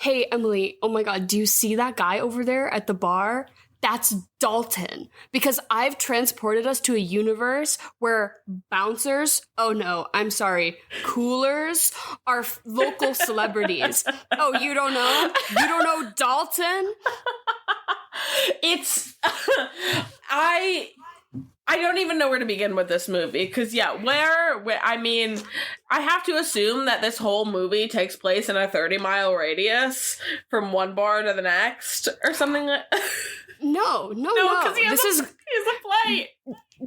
hey, Emily, oh my God, do you see that guy over there at the bar? That's Dalton. Because I've transported us to a universe where bouncers, oh no, I'm sorry, coolers are local celebrities. Oh, you don't know? You don't know Dalton? It's... I don't even know where to begin with this movie, because, where, I mean, I have to assume that this whole movie takes place in a 30-mile radius from one bar to the next, or something like No, because he has a play.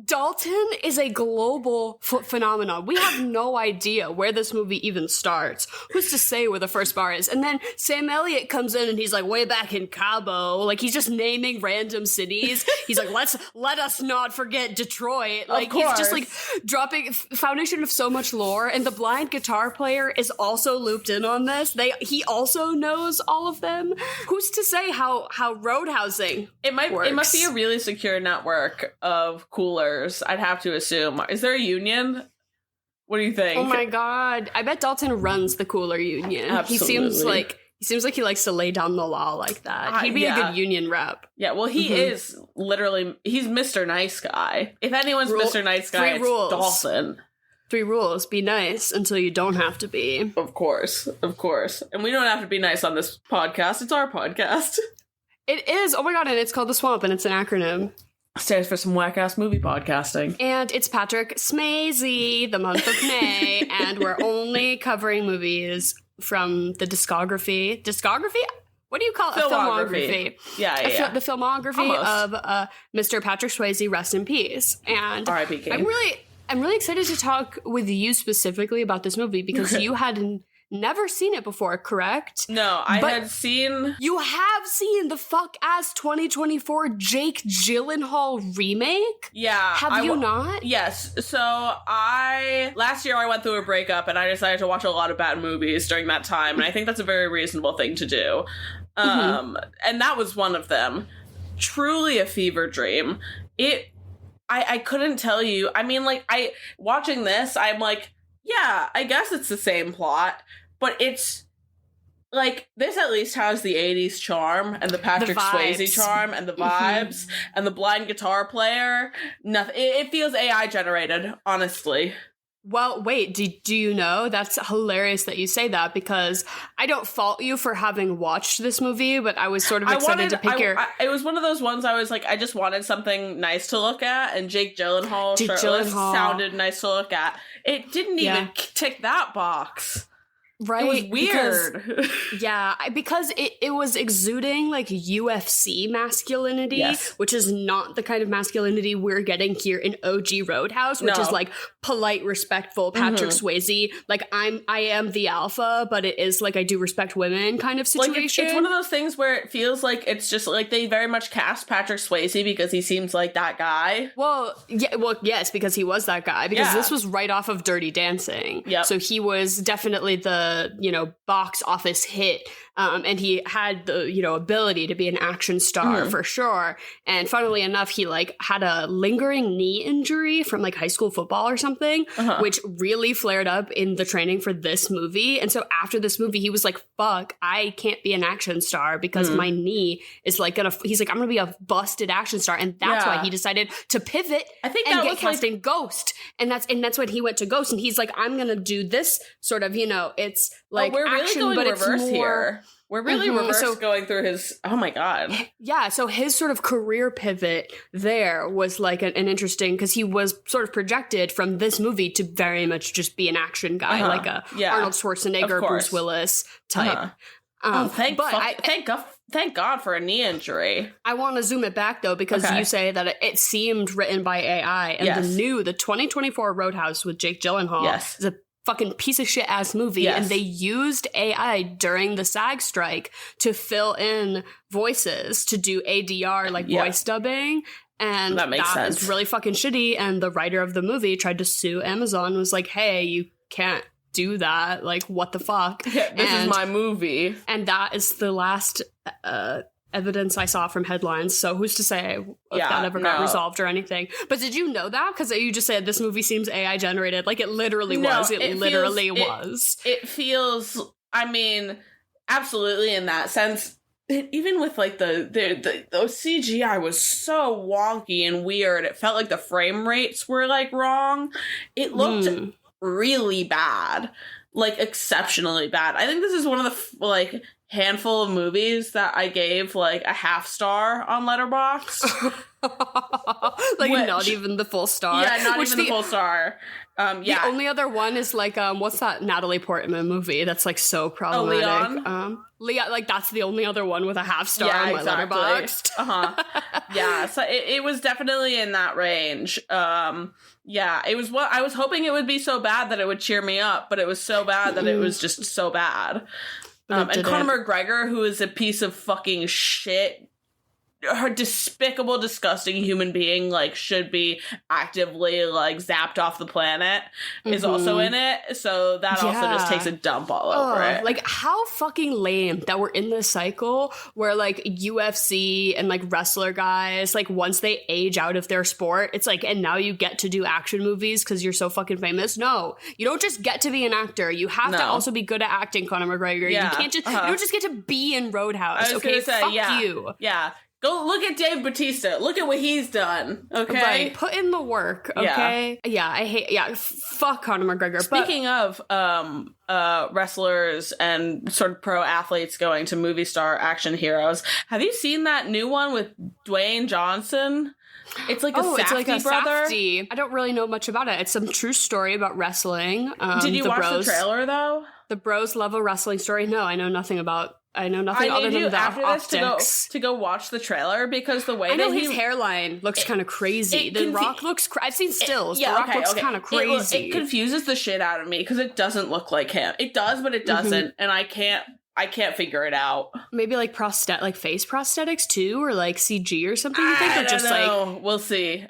Dalton is a global phenomenon. We have no idea where this movie even starts. Who's to say where the first bar is? And then Sam Elliott comes in and he's like, way back in Cabo. Like, he's just naming random cities. He's like, let us not forget Detroit. Like, he's just like dropping foundation of so much lore. And the blind guitar player is also looped in on this. He also knows all of them. Who's to say how roadhousing works? It must be a really secure network of coolers, I'd have to assume. Is there a union? What do you think? Oh my God. I bet Dalton runs the cooler union. Absolutely. He seems like he likes to lay down the law like that. He'd be a good union rep. Yeah, well, he is literally, he's Mr. Nice Guy. If anyone's Mr. Nice Guy, it's Dalton. 3 rules. Be nice until you don't have to be. Of course. And we don't have to be nice on this podcast. It's our podcast. It is. Oh my God, and it's called The Swamp, and it's an acronym. Stands for some whack-ass movie podcasting. And it's Patrick Swayze, the month of May, and we're only covering movies from the discography. Discography? What do you call it? Filmography. Yeah. The filmography of Mr. Patrick Swayze, rest in peace. And R.I.P. King. I'm really excited to talk with you specifically about this movie because you had never seen it before, correct? No, I had seen... You have seen the fuck-ass 2024 Jake Gyllenhaal remake? Yeah. Have you not? Yes. So last year I went through a breakup and I decided to watch a lot of bad movies during that time, and I think that's a very reasonable thing to do. And that was one of them. Truly a fever dream. I couldn't tell you. I mean, like, watching this, I'm like, yeah, I guess it's the same plot, but it's like, this at least has the 80s charm and the Patrick Swayze charm and the vibes and the blind guitar player. Nothing. It feels AI generated, honestly. Well, wait, do you know? That's hilarious that you say that, because I don't fault you for having watched this movie, but I was sort of excited to pick your... It was one of those ones I was like, I just wanted something nice to look at, and Jake Gyllenhaal shirtless sounded nice to look at. It didn't even tick that box. Right. It was weird. Because it was exuding like UFC masculinity, which is not the kind of masculinity we're getting here in OG Roadhouse, which is like polite, respectful Patrick Swayze. Like, I am the alpha, but it is like I do respect women kind of situation. Like, it's one of those things where it feels like it's just like they very much cast Patrick Swayze because he seems like that guy. Yes, because he was that guy. Because this was right off of Dirty Dancing. Yep. So he was definitely the box office hit, and he had the ability to be an action star for sure. And funnily enough, he like had a lingering knee injury from like high school football or something, which really flared up in the training for this movie. And so after this movie, he was like, fuck, I can't be an action star because my knee is like he's like, I'm gonna be a busted action star. And that's why he decided to pivot and get cast in Ghost. And that's when he went to Ghost, and he's like, I'm gonna do this sort of, it's like we're really action, going but reverse it's more... here. We're really going through his... Oh my God. Yeah, so his sort of career pivot there was like an interesting... Because he was sort of projected from this movie to very much just be an action guy, like a Arnold Schwarzenegger, Bruce Willis type. Thank God for a knee injury. I want to zoom it back, though, because you say that it seemed written by AI, and the 2024 Roadhouse with Jake Gyllenhaal is a fucking piece of shit ass movie, and they used AI during the SAG strike to fill in voices, to do ADR, like voice dubbing, and that makes sense. Is really fucking shitty. And the writer of the movie tried to sue Amazon, was like, hey, you can't do that, like, what the fuck? This is my movie. And that is the last evidence I saw from headlines, so who's to say if that ever got resolved or anything. But did you know that? Because you just said this movie seems AI generated. Like, it literally was. It literally was. It feels, I mean, absolutely in that sense. Even with like the CGI was so wonky and weird. It felt like the frame rates were like wrong. It looked really bad, like exceptionally bad. I think this is one of the like handful of movies that I gave like a half star on Letterboxd. Not even the full star. Yeah, not even the full star. The only other one is like what's that Natalie Portman movie that's like so problematic? Leon, like that's the only other one with a half star on my Letterboxd. Yeah, so it was definitely in that range. It was what I was hoping it would be so bad that it would cheer me up, but it was so bad that it was just so bad. And Conor McGregor, who is a piece of fucking shit, her despicable, disgusting human being, like, should be actively, like, zapped off the planet, is also in it. So that also just takes a dump all over it. Like, how fucking lame that we're in this cycle where, like, UFC and, like, wrestler guys, like, once they age out of their sport, it's like, and now you get to do action movies because you're so fucking famous. No, you don't just get to be an actor. You have to also be good at acting, Conor McGregor. Yeah. You can't just, you don't just get to be in Roadhouse. Fuck you. Yeah. Go look at Dave Bautista. Look at what he's done. Okay, right. Put in the work. Okay. Yeah. I hate. Yeah. Fuck Conor McGregor. Speaking of wrestlers and sort of pro athletes going to movie star action heroes, have you seen that new one with Dwayne Johnson? It's like a Safdie brother. Safdie. I don't really know much about it. It's some true story about wrestling. Did you watch the trailer though? The bros love a wrestling story. No, I know nothing about. I know nothing other than the optics. To go watch the trailer because the way I know his hairline looks kind of crazy. The Rock looks. I've seen stills. The Rock looks kind of crazy. It confuses the shit out of me because it doesn't look like him. It does, but it doesn't, and I can't figure it out. Maybe like face prosthetics too, or like CG or something. You think, or just like we'll see.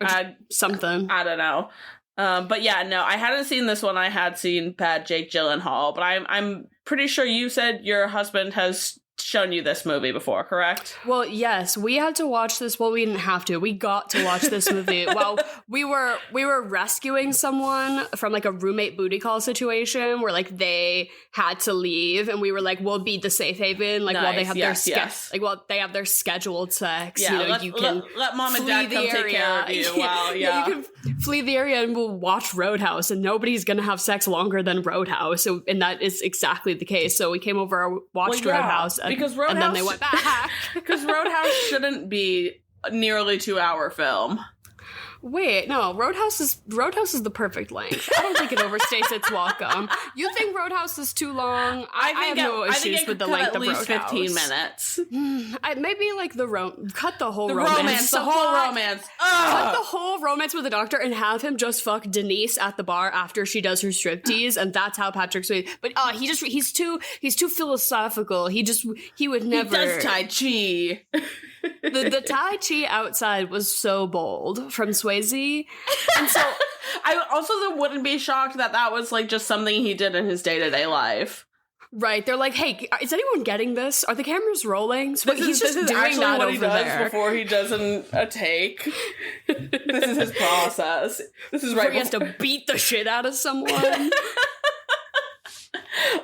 Something. I don't know. But yeah, no, I hadn't seen this one. I had seen bad Jake Gyllenhaal, but I'm pretty sure you said your husband has shown you this movie before, correct? Well, yes, we had to watch this. Well, we didn't have to. We got to watch this movie. Well, we were rescuing someone from like a roommate booty call situation where like they had to leave, and we were like, we'll be the safe haven, like while they have like while they have their scheduled sex. Yeah, you can let mom and dad come take care of you. While you can flee the area, and we'll watch Roadhouse, and nobody's gonna have sex longer than Roadhouse. So, and that is exactly the case. So we came over, watched Roadhouse. Because Roadhouse, and then they went back. Because Roadhouse shouldn't be a nearly 2-hour film. Wait, no, Roadhouse is the perfect length. I don't think it overstays its welcome. You think Roadhouse is too long? I have no issues with the length of Roadhouse. 15 minutes. Maybe like cut the whole romance. The whole romance. Cut the whole romance with the doctor and have him just fuck Denise at the bar after she does her striptease, and that's how Patrick Swayze. But he's too philosophical. He would never. He does Tai Chi. The Tai Chi outside was so bold from Swayze. And so I also wouldn't be shocked that was like just something he did in his day-to-day life. Right. They're like, hey, is anyone getting this? Are the cameras rolling? So he's just doing that what he does there before he does a take. This is his process. This is right before he has to beat the shit out of someone.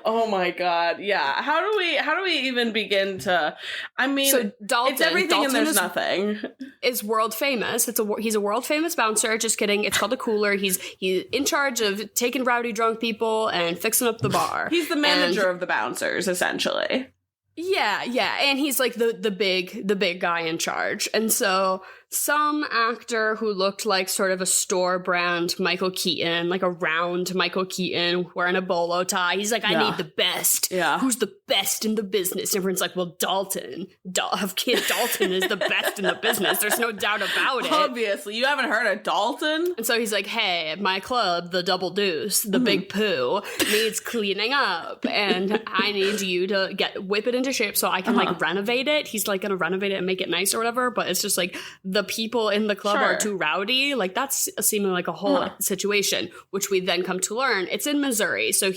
Oh my god, yeah. How do we even begin to? I mean, so Dalton, it's everything Dalton and there's nothing. Is world famous. He's a world famous bouncer. Just kidding. It's called a cooler. He's in charge of taking rowdy drunk people and fixing up the bar. He's the manager of the bouncers, essentially. Yeah, and he's like the big guy in charge. And so some actor who looked like sort of a store brand Michael Keaton, like a round Michael Keaton wearing a bolo tie. He's like, I need the best. Yeah. Who's the best in the business? And everyone's like, well, Dalton is the best in the business. There's no doubt about it. Obviously. You haven't heard of Dalton? And so he's like, hey, my club, the Double Deuce, the Big Pooh, needs cleaning up. And I need you to whip it into shape so I can like renovate it. He's like going to renovate it and make it nice or whatever. But it's just like the people in the club are too rowdy. Like, that's seeming like a whole situation, which we then come to learn. It's in Missouri. So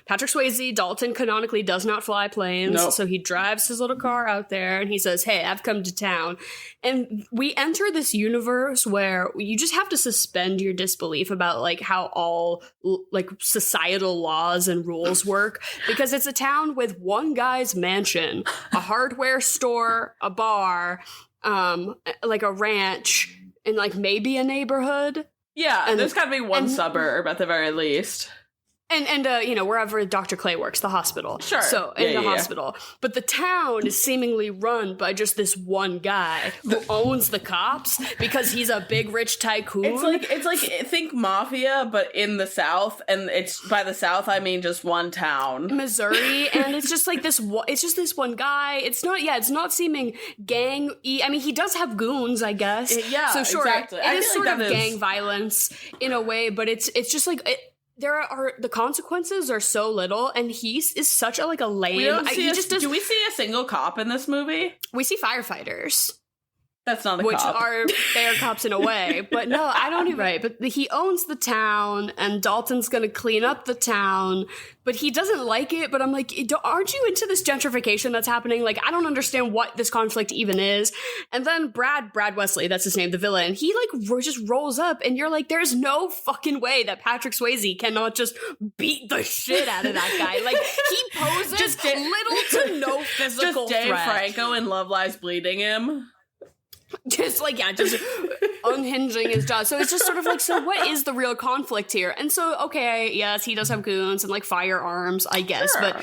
Patrick Swayze, Dalton canonically does not fly planes. Nope. So he drives his little car out there and he says, hey, I've come to town. And we enter this universe where you just have to suspend your disbelief about like how all like societal laws and rules work, because it's a town with one guy's mansion, a hardware store, a bar, like a ranch, and like maybe a neighborhood. Yeah, and there's gotta be one suburb at the very least. And wherever Dr. Clay works, the hospital. Sure. So, in the hospital. But the town is seemingly run by just this one guy who owns the cops because he's a big rich tycoon. It's like think mafia, but in the South, and it's by the South I mean just one town. Missouri, and it's just like this one guy. It's not seeming gang-y. I mean, he does have goons, I guess. Yeah, so sure, exactly. It is sort of gang violence in a way, but it's just like... the consequences are so little, and he is such a lame. Do we see a single cop in this movie? We see firefighters. That's not which they are cops in a way, but no, I don't even. Right, but he owns the town, and Dalton's going to clean up the town, but he doesn't like it. But I'm like, aren't you into this gentrification that's happening? Like, I don't understand what this conflict even is. And then Brad Wesley, that's his name, the villain, he just rolls up, and you're like, there's no fucking way that Patrick Swayze cannot just beat the shit out of that guy. Like, he poses little to no physical threat. Just Dave Franco in Love Lies bleeding him. Just unhinging his jaw. So it's just sort of like, so what is the real conflict here? And so, okay, yes, he does have goons and firearms, I guess, but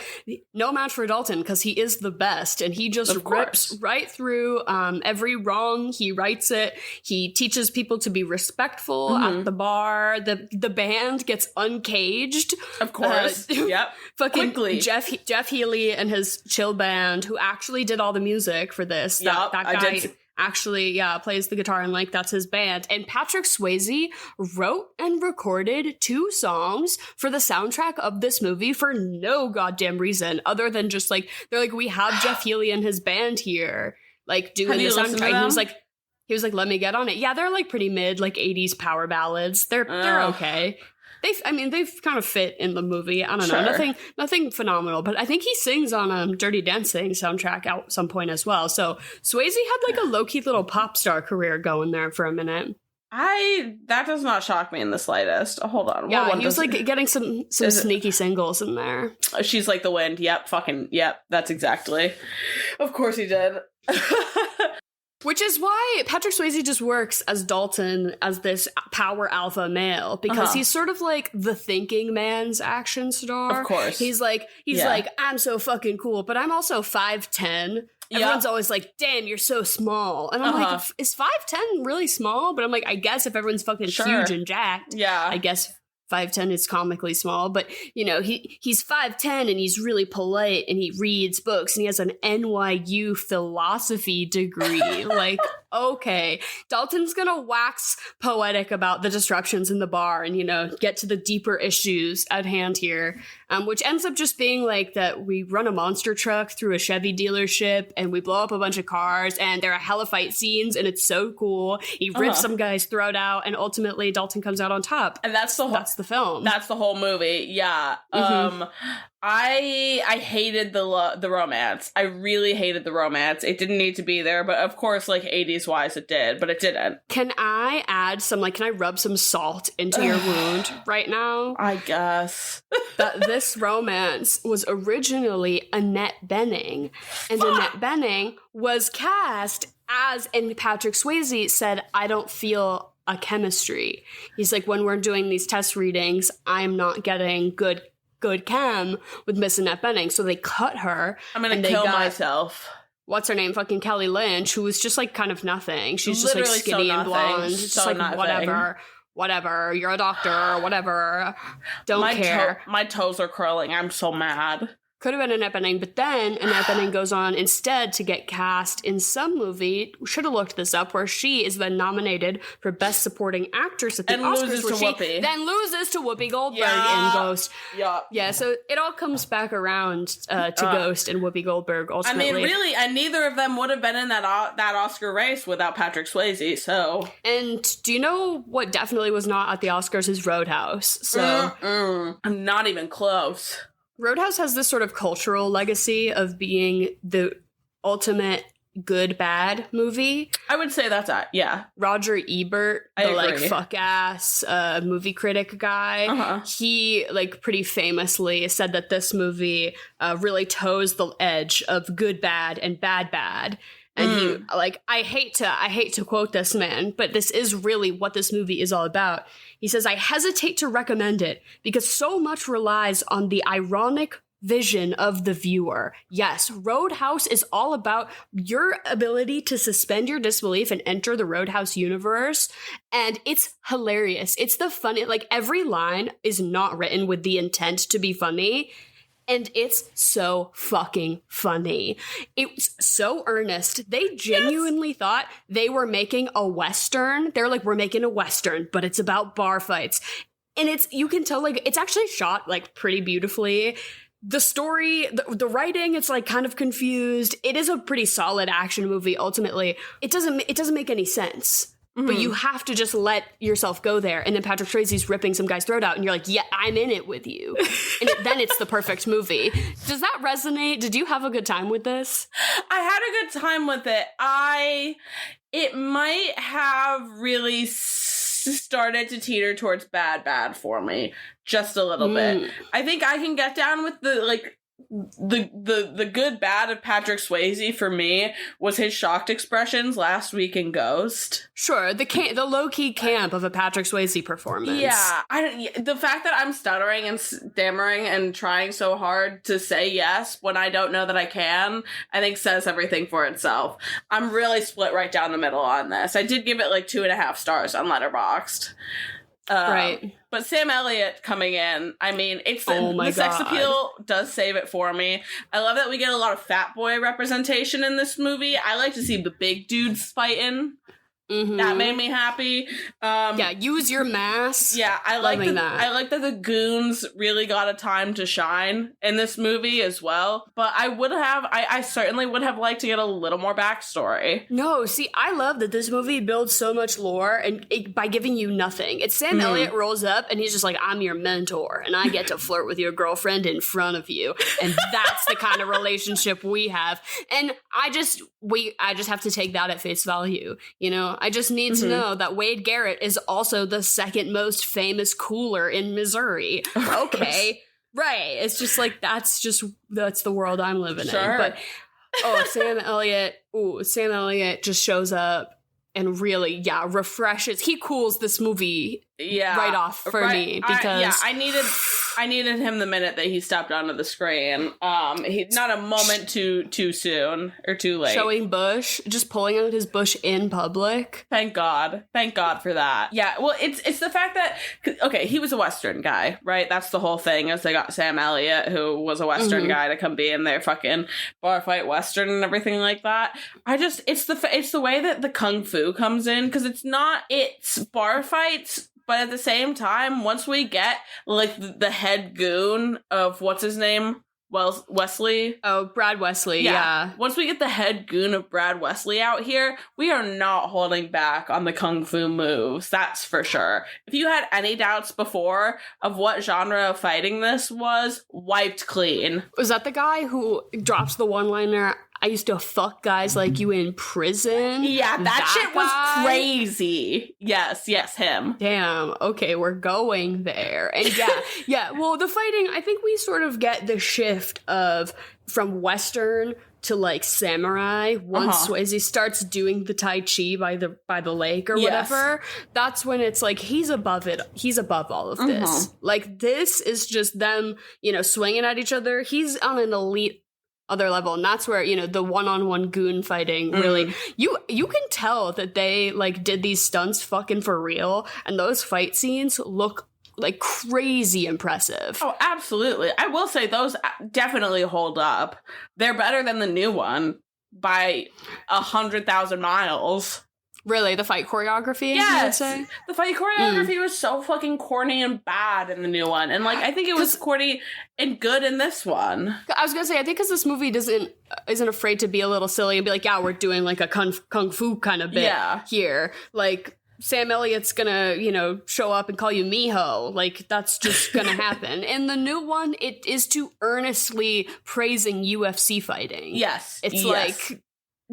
no match for Dalton because he is the best, and he just rips right through every wrong. He rights it. He teaches people to be respectful at the bar. The band gets uncaged. Of course. Yep. Fucking quickly. Jeff Healey and his chill band, who actually did all the music for this. That guy actually, plays the guitar, and that's his band. And Patrick Swayze wrote and recorded 2 songs for the soundtrack of this movie for no goddamn reason other than just they're like, we have Jeff Healey and his band here, doing the soundtrack. And he was like, let me get on it. Yeah, they're pretty mid, 80s power ballads. They're okay. They've kind of fit in the movie. I don't know. Nothing phenomenal, but I think he sings on Dirty Dancing soundtrack at some point as well. So Swayze had a low-key little pop star career going there for a minute. That does not shock me in the slightest. Oh, hold on. Yeah, he was getting some sneaky singles in there. She's like the wind. Yep, that's exactly. Of course he did. Which is why Patrick Swayze just works as Dalton, as this power alpha male, because he's sort of the thinking man's action star. Of course. He's like, I'm so fucking cool, but I'm also 5'10". Everyone's always like, damn, you're so small. And I'm like, is 5'10" really small? But I'm like, I guess if everyone's fucking huge and jacked, I guess 5'10" is comically small, but he's 5'10" and he's really polite and he reads books and he has an NYU philosophy degree. Okay, Dalton's gonna wax poetic about the disruptions in the bar and get to the deeper issues at hand here, which ends up just being that we run a monster truck through a Chevy dealership and we blow up a bunch of cars and there are hella fight scenes and it's so cool. He rips some guy's throat out and ultimately Dalton comes out on top. And that's the film. That's the whole movie. Yeah. I hated the romance. I really hated the romance. It didn't need to be there, but of course, 80s wise, it did, but it didn't. Can I add can I rub some salt into your wound right now? I guess. That this romance was originally Annette Bening, and Annette Bening was cast as, and Patrick Swayze said, I don't feel a chemistry. He's like, when we're doing these test readings, I'm not getting good chem with Miss Annette Bening, so they cut her. I'm gonna kill myself. What's her name? Fucking Kelly Lynch, who was just kind of nothing. She's just literally skinny and blonde. Just whatever. You're a doctor, whatever. Don't care. My toes are curling. I'm so mad. Could have been Annette Bening, but then Annette Bening goes on instead to get cast in some movie, should have looked this up, where she is then nominated for Best Supporting Actress at the Oscars, loses to Whoopi. Then loses to Whoopi Goldberg in Ghost. Yeah, so it all comes back around to Ghost and Whoopi Goldberg ultimately. I mean, really, and neither of them would have been in that Oscar race without Patrick Swayze, so. And do you know what definitely was not at the Oscars is Roadhouse, so. I'm not even close. Roadhouse has this sort of cultural legacy of being the ultimate good bad movie. I would say that's that. Yeah. Roger Ebert, the like fuck ass movie critic guy, he like pretty famously said that this movie really toes the edge of good bad and bad bad. And he like I hate to quote this man, but this is really what this movie is all about. He says, I hesitate to recommend it because so much relies on the ironic vision of the viewer. Yes, Roadhouse is all about your ability to suspend your disbelief and enter the Roadhouse universe. And it's hilarious. It's the funny, like every line is not written with the intent to be funny. And it's so fucking funny. It's so earnest. They genuinely thought they were making a Western. They're like, we're making a Western, but it's about bar fights. And it's, you can tell, like, it's actually shot, like, pretty beautifully. The story, the writing, it's, like, kind of confused. It is a pretty solid action movie, ultimately. It doesn't make any sense. But you have to just let yourself go there. And then Patrick Swayze's ripping some guy's throat out and you're like, yeah, I'm in it with you. And then it's the perfect movie. Does that resonate? Did you have a good time with this? I had a good time with it. It might have really started to teeter towards bad for me. Just a little bit. I think I can get down with the, like, the good bad of Patrick Swayze for me was his shocked expressions last week in Ghost. Sure, the low-key camp of a Patrick Swayze performance. Yeah, the fact that I'm stuttering and stammering and trying so hard to say yes when I don't know that I can, I think says everything for itself. I'm really split right down the middle on this. I did give it like 2.5 stars on Letterboxd. Right. But Sam Elliott coming in, I mean, it's the sex appeal does save it for me. I love that we get a lot of fat boy representation in this movie. I like to see the big dudes fighting. That made me happy. Use your mass. Yeah, I like that. I like that the goons really got a time to shine in this movie as well. But I certainly would have liked to get a little more backstory. No, see, I love that this movie builds so much lore and by giving you nothing. It's Sam Elliott rolls up and he's just like, I'm your mentor and I get to flirt with your girlfriend in front of you. And that's the kind of relationship we have. And I just have to take that at face value, you know? I just need to know that Wade Garrett is also the second most famous cooler in Missouri. Okay. Right. It's just like, that's the world I'm living in. But, Sam Elliott just shows up and really, refreshes. He cools this movie right off for me because I needed him the minute that he stepped onto the screen. He not a moment too soon or too late. Showing bush, just pulling out his bush in public. Thank God for that. Yeah, well, it's the fact that he was a Western guy, right? That's the whole thing. Is they got Sam Elliott, who was a Western guy, to come be in their fucking bar fight Western and everything like that. It's the way that the kung fu comes in, because it's bar fights. But at the same time, once we get, like, the head goon of, what's his name? Wesley? Oh, Brad Wesley, yeah. Once we get the head goon of Brad Wesley out here, we are not holding back on the kung fu moves, that's for sure. If you had any doubts before of what genre of fighting this was, wiped clean. Was that the guy who drops the one-liner, I used to fuck guys like you in prison? Yeah, that shit was crazy. Yes, him. Damn, okay, we're going there. And well, the fighting, I think we sort of get the shift from Western to like samurai once Swayze starts doing the Tai Chi by the lake or whatever. That's when it's like he's above it. He's above all of this. Like, this is just them, swinging at each other. He's on an elite other level, and that's where the one-on-one goon fighting really you can tell that they like did these stunts fucking for real, and those fight scenes look like crazy impressive. Oh, absolutely. I will say those definitely hold up. They're better than the new one by 100,000 miles. Really? The fight choreography? Yes! The fight choreography was so fucking corny and bad in the new one. And, like, I think it was corny and good in this one. I was gonna say, I think because this movie isn't afraid to be a little silly and be like, yeah, we're doing, like, a kung fu kind of bit here. Like, Sam Elliott's gonna, show up and call you Miho. Like, that's just gonna happen. In the new one, it is too earnestly praising UFC fighting. Yes. It's like...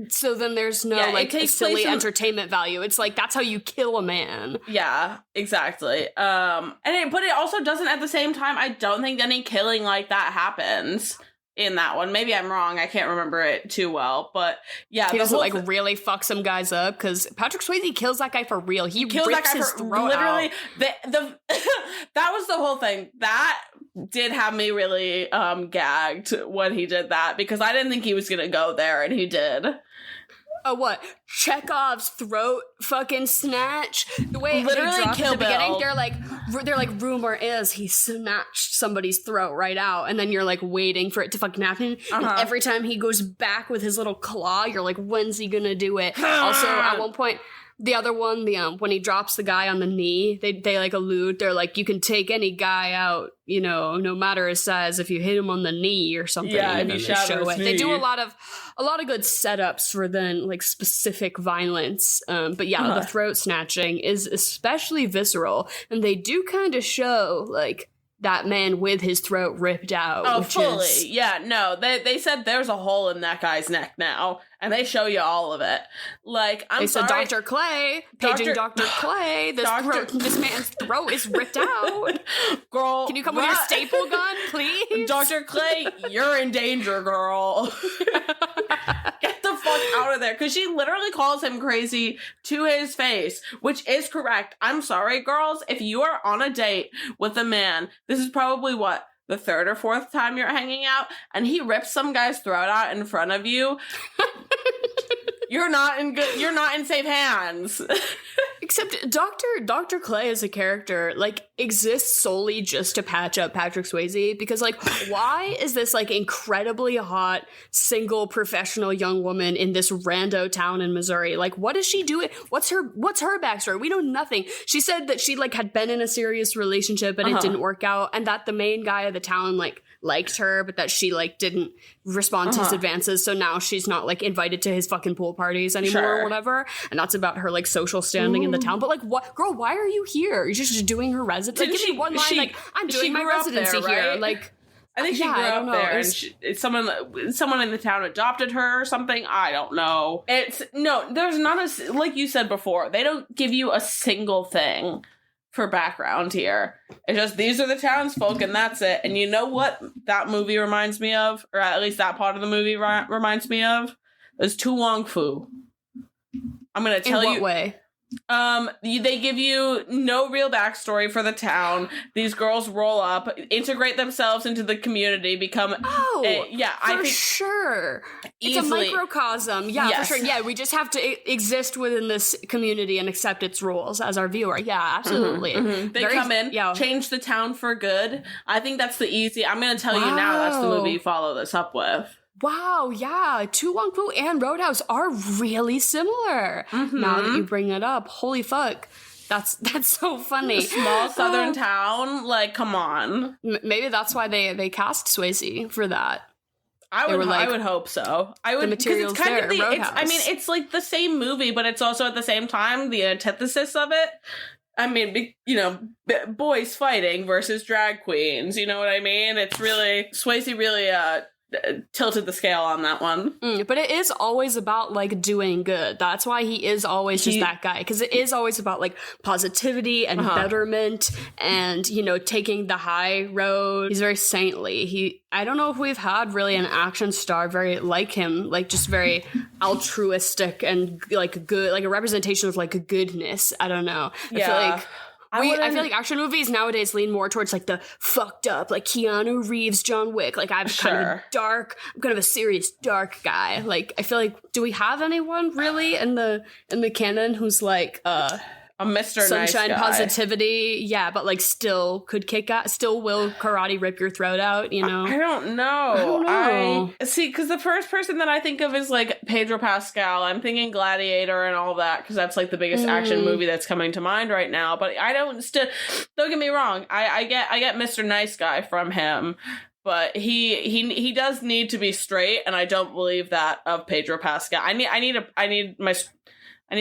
So then there's no, silly entertainment value. It's like, that's how you kill a man. Yeah, exactly. But it also doesn't, at the same time, I don't think any killing like that happens in that one. Maybe I'm wrong. I can't remember it too well. But, yeah. He doesn't, really fuck some guys up, because Patrick Swayze kills that guy for real. He kills rips that guy his throat literally, out. That was the whole thing. That did have me really gagged when he did that, because I didn't think he was gonna go there, and he did. Oh, what? Chekhov's throat fucking snatch? The way literally they drop Kill at the Bill. beginning, they're like, rumor is he snatched somebody's throat right out, and then you're like waiting for it to fucking happen. And every time he goes back with his little claw, you're like, when's he gonna do it? Also, at one point, the other one, when he drops the guy on the knee, they like allude, they're like, you can take any guy out, no matter his size, if you hit him on the knee or something. Yeah, and then they show it. They do a lot of good setups for then like specific violence. But yeah, the throat snatching is especially visceral, and they do kind of show like that man with his throat ripped out. Oh, fully. Yeah, no. They said there's a hole in that guy's neck now, and they show you all of it. Like, They said Dr. Clay, paging Dr. Clay, this man's throat is ripped out. Girl, can you come with your staple gun, please? Dr. Clay, you're in danger, girl. Get the fuck out of there. Because she literally calls him crazy to his face, which is correct. I'm sorry, girls. If you are on a date with a man, this is probably the third or fourth time you're hanging out, and he rips some guy's throat out in front of you. You're not in safe hands. Except Dr. Clay as a character, like, exists solely just to patch up Patrick Swayze, because, like, why is this, like, incredibly hot, single, professional young woman in this rando town in Missouri? Like, what is she doing? What's her backstory? We know nothing. She said that she, like, had been in a serious relationship and it didn't work out, and that the main guy of the town, like, liked her, but that she, like, didn't respond to his advances, so now she's not, like, invited to his fucking pool parties anymore or whatever, and that's about her, like, social standing in the town. But, like, what, girl, why are you here? You're just doing her residency? Like, give me one line, like, I'm doing my residency there, here. Like, I think she grew up there, and someone in the town adopted her or something. I don't know. There's not like you said before, they don't give you a single thing for background here. It's just, these are the townsfolk, and that's it. And you know what that movie reminds me of? Or at least that part of the movie reminds me of? Is Tu Wong Fu. I'm going to tell you. In what way? They give you no real backstory for the town. These girls roll up, integrate themselves into the community, become I think sure easily. It's a microcosm. Yeah, for sure. Yeah, we just have to exist within this community and accept its rules as our viewer. Yeah, absolutely. They come in, change the town for good. I think that's the easy. I'm going to tell you now. That's the movie you follow this up with. Wow, yeah, Tu Wong Fu and Roadhouse are really similar. Now that you bring it up, holy fuck, that's so funny. Small southern town, like, come on. Maybe that's why they cast Swayze for that. I would hope so. I would, the materials it's kind there. Of it's like the same movie, but it's also at the same time the antithesis of it. I mean, boys fighting versus drag queens. You know what I mean? It's really Swayze really tilted the scale on that one. But it is always about, like, doing good. That's why he is always just that guy, because it is always about, like, positivity and betterment and, taking the high road. He's very saintly. I don't know if we've had really an action star very like him, like, just very altruistic and, like, good, like a representation of, like, goodness. I don't know. I feel like action movies nowadays lean more towards, like, the fucked up, like, Keanu Reeves, John Wick. Like, I'm kind of a serious dark guy. Like, I feel like, do we have anyone really in the canon who's like a Mr. sunshine nice positivity. Yeah, but like still could kick out, still will karate rip your throat out, you know? I don't know. I see, because the first person that I think of is like Pedro Pascal. I'm thinking Gladiator and all that, because that's like the biggest action movie that's coming to mind right now. But I don't get me wrong. I get Mr. Nice Guy from him. But he does need to be straight, and I don't believe that of Pedro Pascal. I need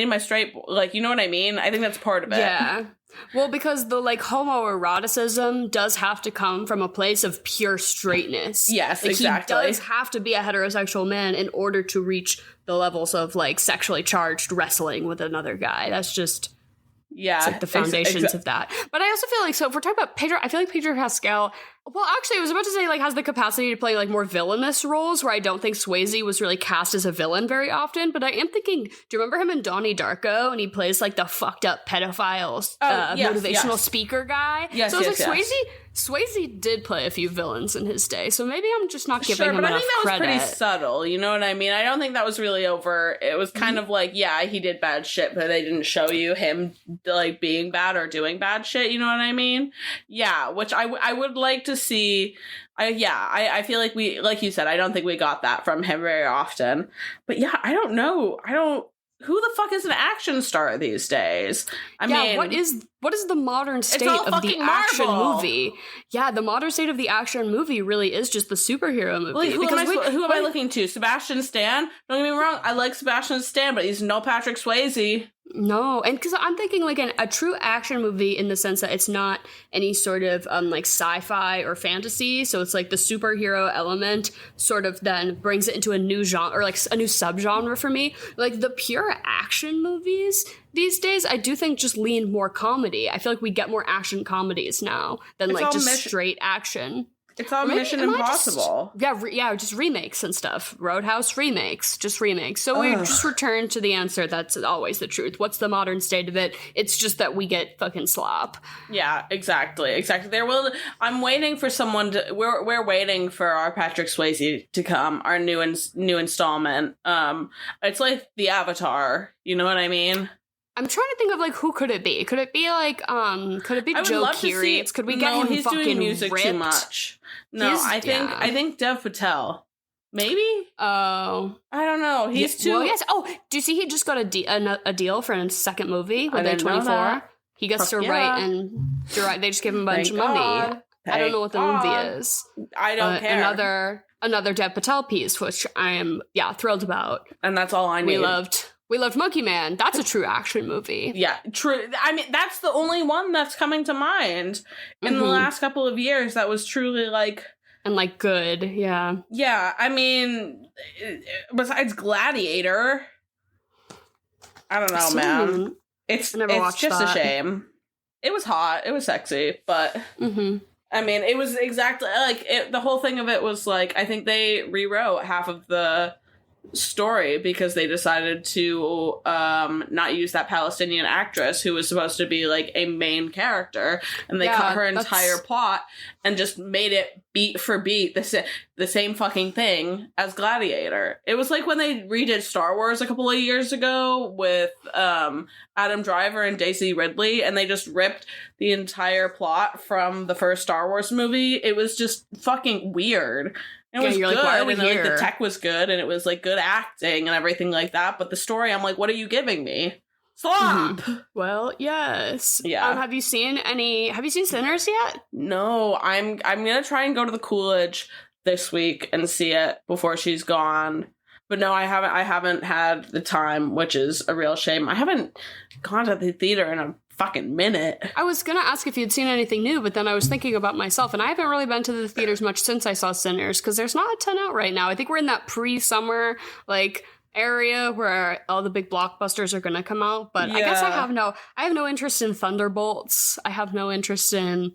my straight, like, you know what I mean? I think that's part of it. Yeah. Well, because the like homoeroticism does have to come from a place of pure straightness. Yes, like, exactly. He does have to be a heterosexual man in order to reach the levels of like sexually charged wrestling with another guy. That's just it's like the foundations of that. But I also feel like, so if we're talking about Pedro, I feel like Pedro Pascal, well, actually, I was about to say, like, has the capacity to play, like, more villainous roles, where I don't think Swayze was really cast as a villain very often, but I am thinking, do you remember him in Donnie Darko, and he plays, like, the fucked up pedophile motivational speaker guy? Yes, so I was like, Swayze did play a few villains in his day, so maybe I'm just not giving him enough credit. But I think that was pretty subtle, you know what I mean? I don't think that was really over. It was kind of like, yeah, he did bad shit, but they didn't show you him, like, being bad or doing bad shit, you know what I mean? Yeah, which I would like to see. I feel like we, like you said, I don't think we got that from him very often. But yeah, I don't know. Who the fuck is an action star these days? I mean, what is the modern state of the action movie? Yeah, the modern state of the action movie really is just the superhero movie. Like, who am I looking to? Sebastian Stan? Don't get me wrong, I like Sebastian Stan, but he's no Patrick Swayze. No, and because I'm thinking like a true action movie in the sense that it's not any sort of like sci-fi or fantasy, so it's like the superhero element sort of then brings it into a new genre, or like a new subgenre for me. Like the pure action movies these days, I do think just lean more comedy. I feel like we get more action comedies now than like just straight action. It's all Mission Impossible. Just remakes and stuff. Roadhouse remakes, just remakes. So we just return to the answer that's always the truth. What's the modern state of it? It's just that we get fucking slop. Yeah, exactly. I'm waiting for someone to. We're waiting for our Patrick Swayze to come. Our new installment. It's like the Avatar. You know what I mean? I'm trying to think of like who could it be? Could it be like could it be Joe Keery? Could we get him he's fucking doing music ripped? Too much. No, I think Dev Patel. Maybe? Oh. I don't know. He's too... Well, yes. Oh, do you see he just got a deal for a second movie with A24? He gets to write and direct. They just give him a bunch of money. I don't know what the movie is. I don't care. Another Dev Patel piece, which I am, thrilled about. And that's all I need. We loved Monkey Man. That's a true action movie. Yeah, true. I mean, that's the only one that's coming to mind in the last couple of years that was truly like... And like good, yeah. Yeah, I mean, besides Gladiator, I don't know, man. It's just a shame. It was hot. It was sexy, but... I mean, it was exactly like the whole thing of it was like, I think they rewrote half of the story because they decided to not use that Palestinian actress who was supposed to be like a main character, and they cut her entire plot and just made it beat for beat the same fucking thing as Gladiator. It was like when they redid Star Wars a couple of years ago with Adam Driver and Daisy Ridley, and they just ripped the entire plot from the first Star Wars movie. It was just fucking weird. It was good, like, and like the tech was good, and it was like good acting and everything like that. But the story, I'm like, what are you giving me? Slop. Well, yes. Yeah. Have you seen Sinners yet? No, I'm gonna try and go to the Coolidge this week and see it before she's gone. But no, I haven't had the time, which is a real shame. I haven't gone to the theater in a fucking minute. I was gonna ask if you'd seen anything new, but then I was thinking about myself, and I haven't really been to the theaters much since I saw Sinners, because there's not a ton out right now. I think we're in that pre-summer like area where all the big blockbusters are gonna come out, but I guess I have no interest in Thunderbolts. I have no interest in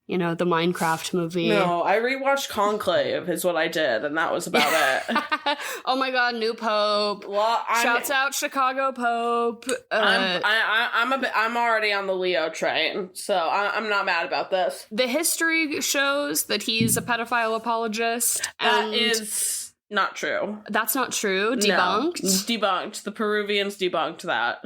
the Minecraft movie. No, I rewatched Conclave is what I did, and that was about it. Oh my god, new Pope. Well, shouts out Chicago Pope. I'm already on the Leo train, so I'm not mad about this. The history shows that he's a pedophile apologist. That is not true. That's not true. Debunked? No, debunked. The Peruvians debunked that.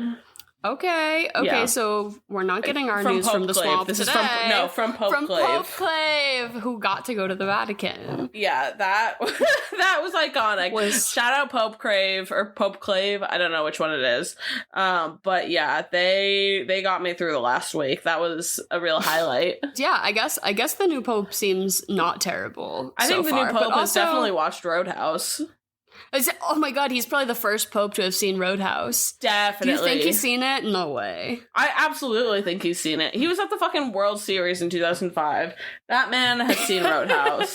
Okay, Yeah. So we're not getting our news from the Pope swamp Clave. today. From Pope From Clave. Pope Clave, who got to go to the Vatican. Yeah, that was iconic. Shout out Pope Clave or Pope Clave. I don't know which one it is. But yeah, they got me through the last week. That was a real highlight. Yeah, I guess the new Pope seems not terrible. I think the new Pope has definitely watched Roadhouse. Oh my god, he's probably the first Pope to have seen Roadhouse. Definitely. Do you think he's seen it? No way. I absolutely think he's seen it. He was at the fucking World Series in 2005. That man has seen Roadhouse.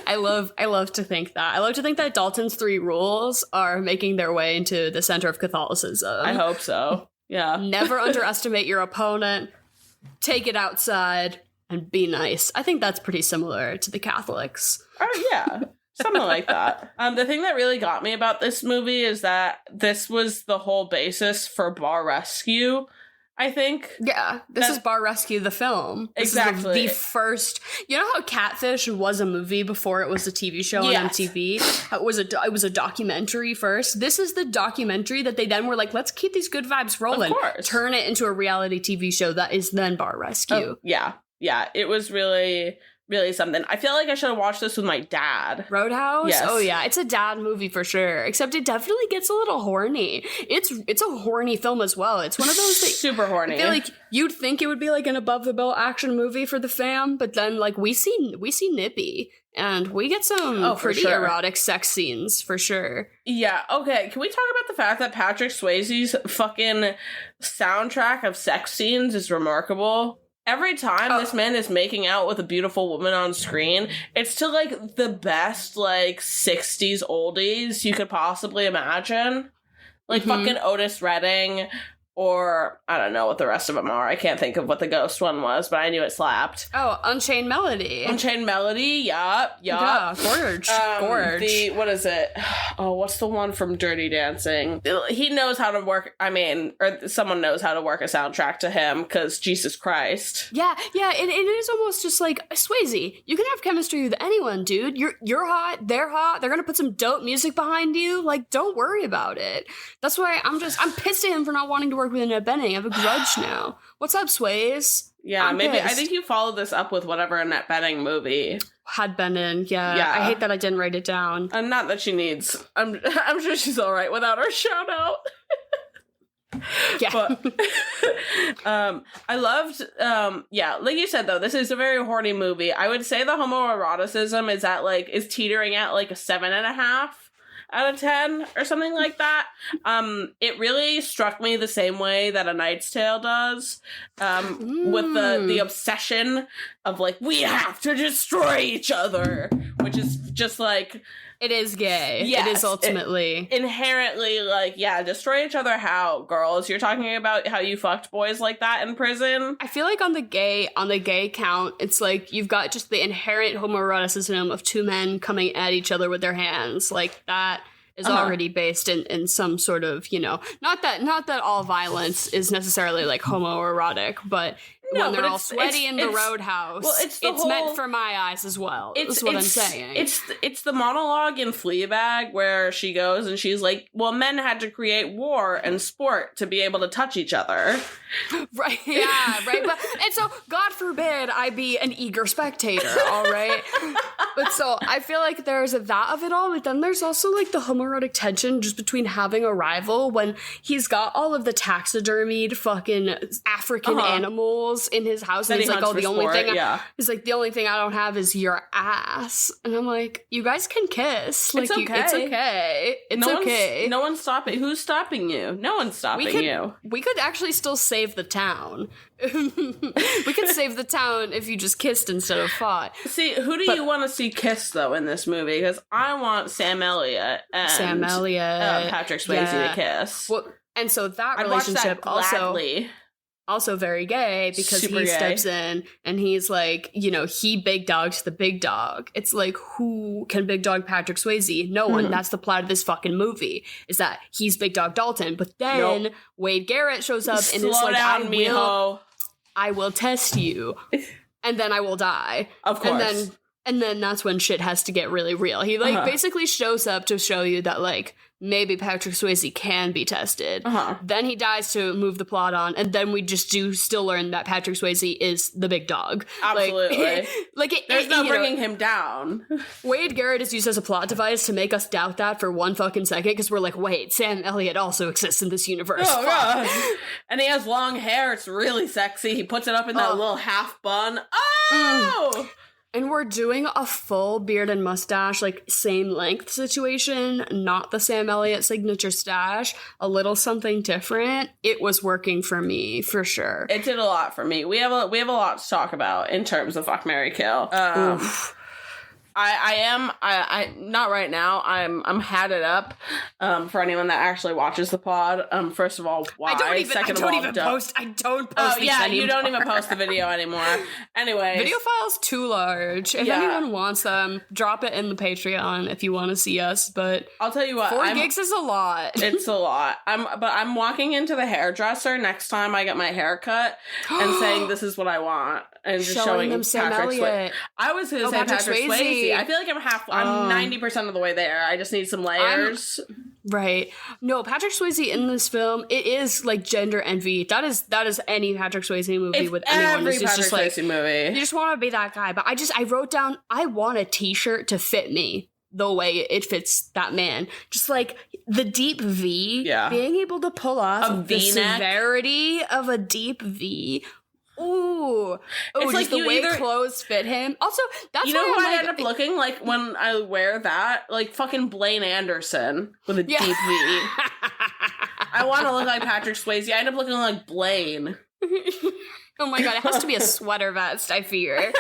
I love to think that. I love to think that Dalton's 3 rules are making their way into the center of Catholicism. I hope so. Yeah. Never underestimate your opponent. Take it outside and be nice. I think that's pretty similar to the Catholics. Oh, yeah. Something like that. The thing that really got me about this movie is that this was the whole basis for Bar Rescue, I think. Yeah, this is Bar Rescue, the film. This exactly. Is the first... You know how Catfish was a movie before it was a TV show on MTV? It was a documentary first. This is the documentary that they then were like, let's keep these good vibes rolling. Of course. Turn it into a reality TV show that is then Bar Rescue. Oh, yeah. Yeah, it was really... really something. I feel like I should have watched this with my dad. Roadhouse? Yes. Oh yeah, it's a dad movie for sure. Except it definitely gets a little horny. It's a horny film as well. It's one of those that super horny. I feel like you'd think it would be like an above the belt action movie for the fam, but then like we see Nippy and we get some pretty erotic sex scenes for sure. Yeah, okay. Can we talk about the fact that Patrick Swayze's fucking soundtrack of sex scenes is remarkable? Every time this man is making out with a beautiful woman on screen, it's to, like, the best, like, 60s oldies you could possibly imagine. Like, fucking Otis Redding, or, I don't know what the rest of them are. I can't think of what the Ghost one was, but I knew it slapped. Oh, Unchained Melody. Unchained Melody, yup. Yeah, gorge. What is it? Oh, what's the one from Dirty Dancing? He knows how to work, or someone knows how to work a soundtrack to him, because Jesus Christ. Yeah, it is almost just like, Swayze, you can have chemistry with anyone, dude. You're hot, they're gonna put some dope music behind you, like, don't worry about it. That's why I'm pissed at him for not wanting to work with Annette Bening. I have a grudge now. What's up, Swayze? Yeah, maybe I think you followed this up with whatever Annette Bening movie had been in. Yeah, I hate that I didn't write it down. And not that she needs. I'm sure she's all right without our shout out. Yeah. But, I loved, like you said, though, this is a very horny movie. I would say the homoeroticism is teetering at like a 7.5 out of 10 or something like that. It really struck me the same way that A Knight's Tale does, with the obsession of like, we have to destroy each other, which is just like, it is gay. Yes, it is ultimately inherently like, yeah, destroy each other. How, girls? You're talking about how you fucked boys like that in prison? I feel like on the gay count, it's like you've got just the inherent homoeroticism of two men coming at each other with their hands. Like that is already based in some sort of, not that all violence is necessarily like homoerotic, but when they're all sweaty in the roadhouse, well, it's meant for my eyes as well. Is what I'm saying. It's the monologue in Fleabag where she goes and she's like, well, men had to create war and sport to be able to touch each other. Right, yeah, right. And so, God forbid I be an eager spectator, all right? But so, I feel like there's that of it all, but then there's also like the homoerotic tension just between having a rival when he's got all of the taxidermied fucking African animals in his house, and he's like, the only thing I don't have is your ass. And I'm like, you guys can kiss. Like, it's okay. It's okay. No one's stopping. Who's stopping you? No one's stopping you. We could actually still save the town. We could save the town if you just kissed instead of fought. See, who do you want to see kiss, though, in this movie? Because I want Sam Elliott and Patrick Swayze to kiss. Well, and so that relationship also very gay, because he steps in and he's like, he big dogs the big dog. It's like, who can big dog Patrick Swayze? No one. That's the plot of this fucking movie, is that he's big dog Dalton. But then Wade Garrett shows up and is like, I will test you and then I will die. Of course. And then that's when shit has to get really real. He, like, basically shows up to show you that, like, maybe Patrick Swayze can be tested. Then he dies to move the plot on, and then we just do still learn that Patrick Swayze is the big dog. Absolutely. There's no bringing him down. Wade Garrett is used as a plot device to make us doubt that for one fucking second, because we're like, wait, Sam Elliott also exists in this universe. Oh, God. And he has long hair. It's really sexy. He puts it up in that little half bun. Oh! And we're doing a full beard and mustache, like, same length situation, not the Sam Elliott signature stash, a little something different. It was working for me, for sure. It did a lot for me. We have a lot to talk about in terms of Fuck, Marry, Kill. I not right now. I'm had it up. For anyone that actually watches the pod. First of all, why? I don't even post. Oh yeah, you don't even post the video anymore. Anyway, video files too large. If anyone wants them, drop it in the Patreon if you want to see us. But I'll tell you what, 4 gigs is a lot. It's a lot. I'm walking into the hairdresser next time I get my hair cut and saying this is what I want. And just showing them Sam Elliott. I was going to say Patrick Swayze. I feel like I'm 90% of the way there. I just need some layers. Right. No, Patrick Swayze in this film, it is like gender envy. That is any Patrick Swayze movie with anyone. It's Patrick Swayze movie. You just want to be that guy. But I wrote down, I want a t-shirt to fit me the way it fits that man. Just like the deep V. Yeah. Being able to pull off the severity of a deep V. Ooh, it's like the way clothes fit him. Also, that's who I end up looking like when I wear that, like fucking Blaine Anderson with a deep V. I want to look like Patrick Swayze. I end up looking like Blaine. Oh my God, it has to be a sweater vest, I fear.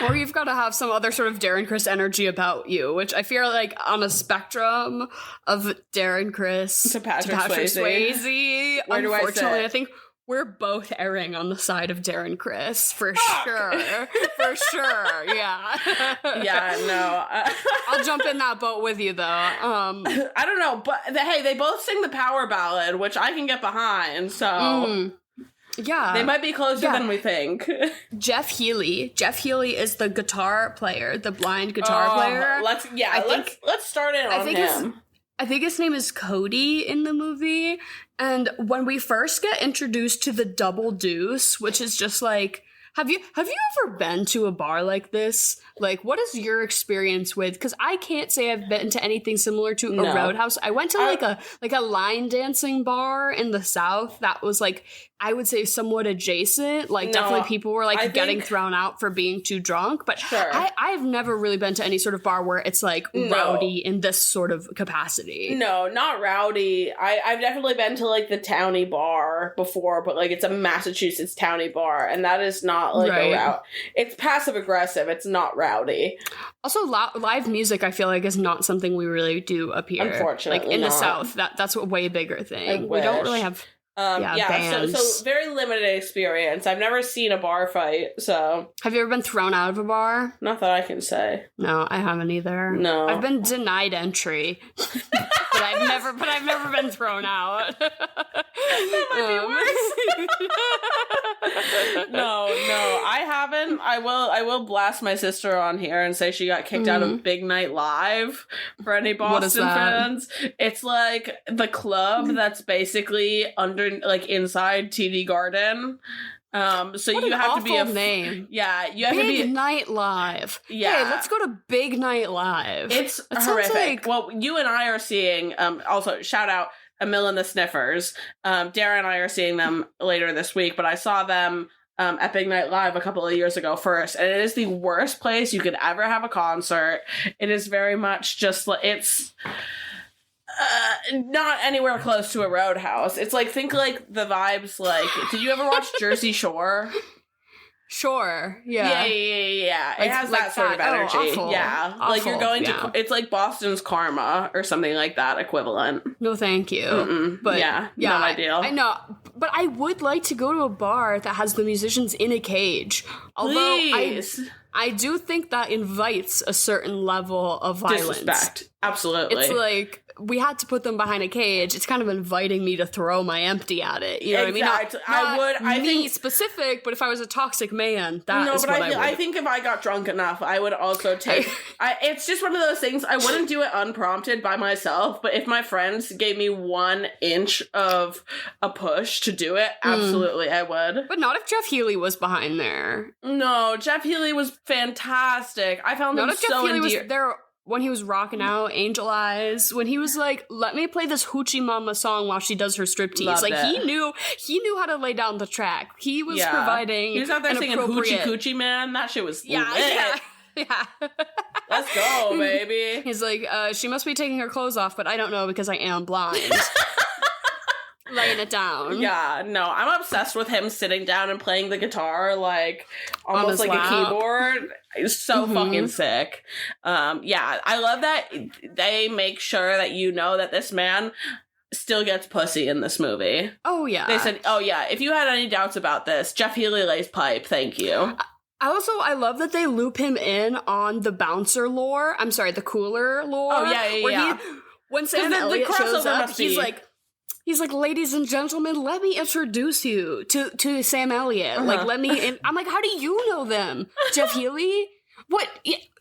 Or you've got to have some other sort of Darren Criss energy about you, which I feel like on a spectrum of Darren Criss to Patrick Swayze. Where do I sit? Unfortunately, I think we're both erring on the side of Darren Criss, for sure. For sure, yeah. Yeah, no. I'll jump in that boat with you, though. I don't know, but hey, they both sing the power ballad, which I can get behind, so... Yeah. They might be closer than we think. Jeff Healey. Jeff Healey is the guitar player, the blind guitar player. Let's start it on him. I think his name is Cody in the movie. And when we first get introduced to the double deuce, which is just like, have you ever been to a bar like this? Like, what is your experience with? Because I can't say I've been to anything similar to a Roadhouse. I went to like a line dancing bar in the South that was like, I would say somewhat adjacent. Like, definitely people were like getting thrown out for being too drunk. But I've never really been to any sort of bar where it's like rowdy in this sort of capacity. No, not rowdy. I've definitely been to like the towny bar before, but like it's a Massachusetts towny bar, and that is not like a route. It's passive aggressive. It's not rowdy. Also, live music, I feel like, is not something we really do up here. Unfortunately, like in the South, that's a way bigger thing. We don't really have. Bands. So very limited experience. I've never seen a bar fight, so... Have you ever been thrown out of a bar? Not that I can say. No, I haven't either. No. I've been denied entry. but I've never been thrown out. That might be worse. No, I haven't. I will blast my sister on here and say she got kicked out of Big Night Live for any Boston fans. It's like the club that's basically inside TD Garden. So what you have to be a name. Yeah, you have Big to be Big Night Live. Yeah, hey, let's go to Big Night Live. It's horrific. Well, you and I are seeing. Also, shout out Emil and the Sniffers. Dara and I are seeing them later this week, but I saw them at Big Night Live a couple of years ago first, and it is the worst place you could ever have a concert. It is very much just like it's. Not anywhere close to a Roadhouse. It's like, think like the vibes like, did you ever watch Jersey Shore? Sure. Yeah. Yeah. It has that sort of energy. Awful. Yeah. Awful. Like you're going to, it's like Boston's Karma or something like that equivalent. No, thank you. But yeah, not ideal. I know. But I would like to go to a bar that has the musicians in a cage. Although Please. I do think that invites a certain level of violence. Disrespect. Absolutely. It's like, we had to put them behind a cage. It's kind of inviting me to throw my empty at it. You know what I mean? I think specific, but if I was a toxic man, I would. I think if I got drunk enough, I would also take... it's just one of those things, I wouldn't do it unprompted by myself, but if my friends gave me 1 inch of a push to do it, absolutely I would. But not if Jeff Healey was behind there. No, Jeff Healey was fantastic. I found him so endearing. Was there when he was rocking out Angel Eyes, when he was like, let me play this Hoochie Mama song while she does her striptease. He knew how to lay down the track. He was providing. He was out there singing Hoochie Coochie Man. That shit was lit. Yeah. Let's go, baby. He's like, she must be taking her clothes off, but I don't know because I am blind. Laying it down. Yeah, no, I'm obsessed with him sitting down and playing the guitar, like, almost like a keyboard. It's so fucking sick. Yeah, I love that they make sure that you know that this man still gets pussy in this movie. Oh, yeah. They said, oh, yeah, if you had any doubts about this, Jeff Healey lays pipe, thank you. I love that they loop him in on the bouncer lore. I'm sorry, the cooler lore. Oh, yeah. When Sam Elliott shows up, he's like, ladies and gentlemen, let me introduce you to Sam Elliott. Like, let me... I'm like, how do you know them? Jeff Healey? What?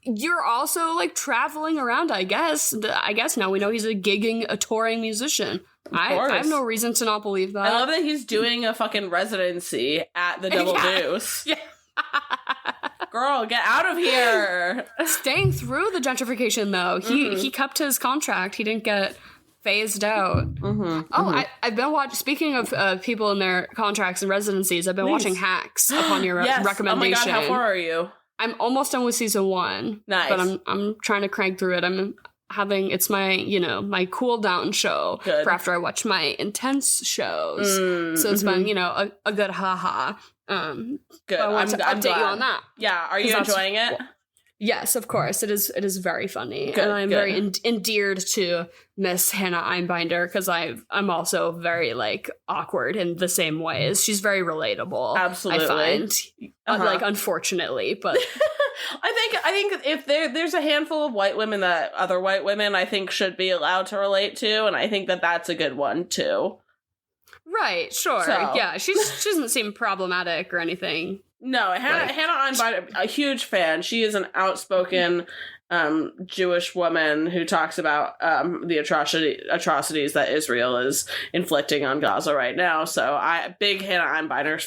You're also, like, traveling around, I guess. I guess now we know he's a touring musician. I have no reason to not believe that. I love that he's doing a fucking residency at the Double Deuce. Yeah. Girl, get out of here. Staying through the gentrification, though. He kept his contract. He didn't get phased out. I've been watching, speaking of people in their contracts and residencies, I've been watching Hacks upon your recommendation. Oh my god, how far are you? I'm almost done with season 1. Nice. But I'm trying to crank through it. It's my, my cool down show for after I watch my intense shows. So it's been, a good haha. Good. I want to update you on that. Yeah. Are you enjoying it? Yes, of course. It is very funny. Good, and I'm very endeared to Miss Hannah Einbinder because I'm also very, like, awkward in the same ways. She's very relatable. Absolutely. I find. Like, unfortunately, but... I think if there's a handful of white women that other white women, I think, should be allowed to relate to, and I think that that's a good one, too. Right, sure. So. Yeah, she doesn't seem problematic or anything. No, Hannah Einbinder, a huge fan. She is an outspoken Jewish woman who talks about the atrocities that Israel is inflicting on Gaza right now. So big Hannah Einbinder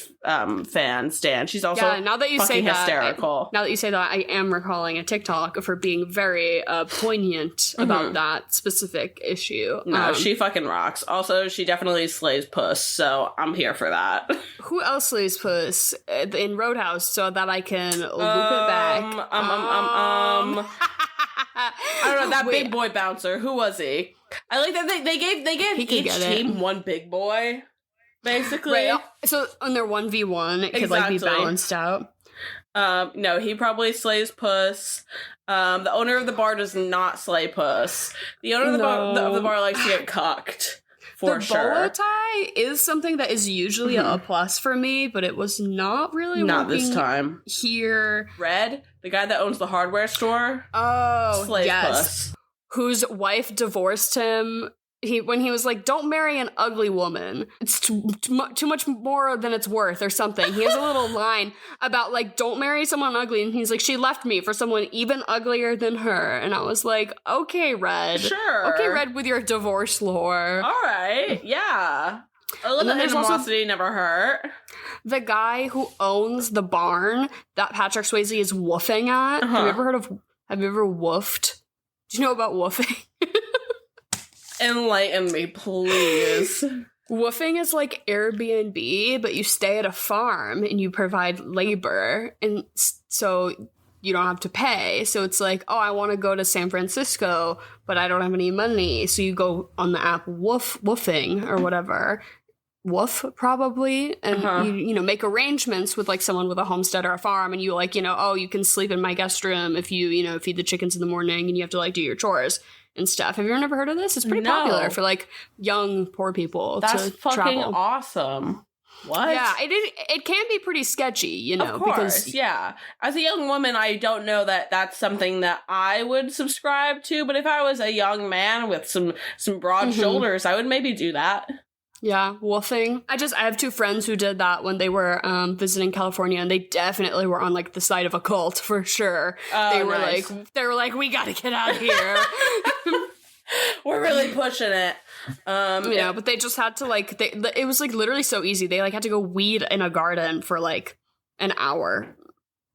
fan stan. She's also now that you say that, hysterical. Now that you say that, I am recalling a TikTok of her being very poignant about that specific issue. No, she fucking rocks. Also, she definitely slays puss, so I'm here for that. Who else slays puss in Roadhouse so that I can loop it back? I don't know, that big boy bouncer. Who was he? I like that they gave each team one big boy, basically. Right. So on their 1v1, it could like be balanced out. No, he probably slays puss. The owner of the bar does not slay puss. The owner of the bar likes to get cucked. For sure. The bolo tie is something that is usually a plus for me, but it was not really not this time. Here. Red, the guy that owns the hardware store. Oh, slays yes. puss. Whose wife divorced him. When he was like, don't marry an ugly woman. It's too much more than it's worth or something. He has a little line about like, don't marry someone ugly. And he's like, she left me for someone even uglier than her. And I was like, okay, Red. Sure. Okay, Red, with your divorce lore. All right. Yeah. A little animosity never hurt. The guy who owns the barn that Patrick Swayze is woofing at. Have you ever woofed? Do you know about woofing? Enlighten me, please. Woofing is like Airbnb, but you stay at a farm and you provide labor, and so you don't have to pay. So it's like, oh, I want to go to San Francisco, but I don't have any money. So you go on the app woofing or whatever. Woof, probably, and you make arrangements with like someone with a homestead or a farm, and you like, oh, you can sleep in my guest room if you feed the chickens in the morning, and you have to like do your chores and stuff. Have you ever heard of this? It's pretty popular for like young poor people. That's to fucking travel. Awesome. What? Yeah, it can be pretty sketchy, you know, of course, because yeah. As a young woman, I don't know that that's something that I would subscribe to, but if I was a young man with some broad shoulders, I would maybe do that. Yeah, wolfing. I have 2 friends who did that when they were visiting California, and they definitely were on like the side of a cult for sure. Oh, they were nice. like, we gotta get out of here. We're really pushing it. But they just had to like, it was like literally so easy. They like had to go weed in a garden for like an hour.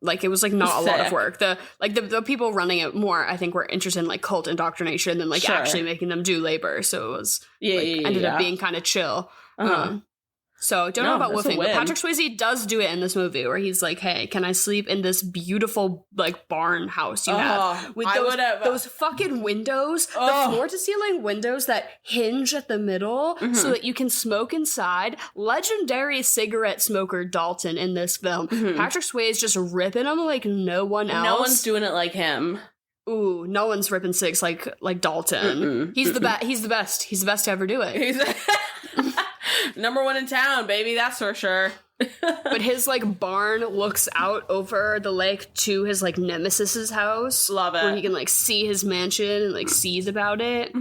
Like it was like not a lot of work. The people running it more, I think, were interested in like cult indoctrination than like actually making them do labor. So it was ended up being kind of chill. So don't know about wolfing, but Patrick Swayze does do it in this movie where he's like, "Hey, can I sleep in this beautiful like barn house you have with those fucking windows, the floor to ceiling windows that hinge at the middle so that you can smoke inside?" Legendary cigarette smoker Dalton in this film. Patrick Swayze just ripping them like no one else. No one's doing it like him. Ooh, no one's ripping cigs like Dalton. He's the best. He's the best. He's the best to ever do it. He's number 1 in town, baby. That's for sure. But his like barn looks out over the lake to his like nemesis's house. Love it. Where he can like see his mansion and like sees about it.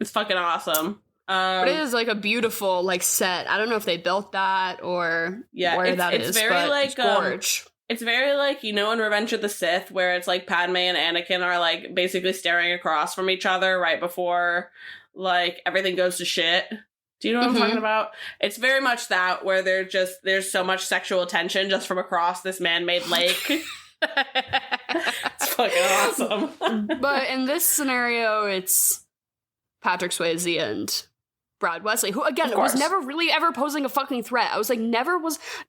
It's fucking awesome. But it is like a beautiful like set. I don't know if they built that or where that is. Very but like it's gorge. It's very like, in Revenge of the Sith, where it's like Padme and Anakin are like basically staring across from each other right before like everything goes to shit. Do you know what I'm talking about? It's very much that, where there's so much sexual tension just from across this man-made lake. It's fucking awesome. But in this scenario, it's Patrick Swayze and Brad Wesley, who again was never really ever posing a fucking threat. I was like,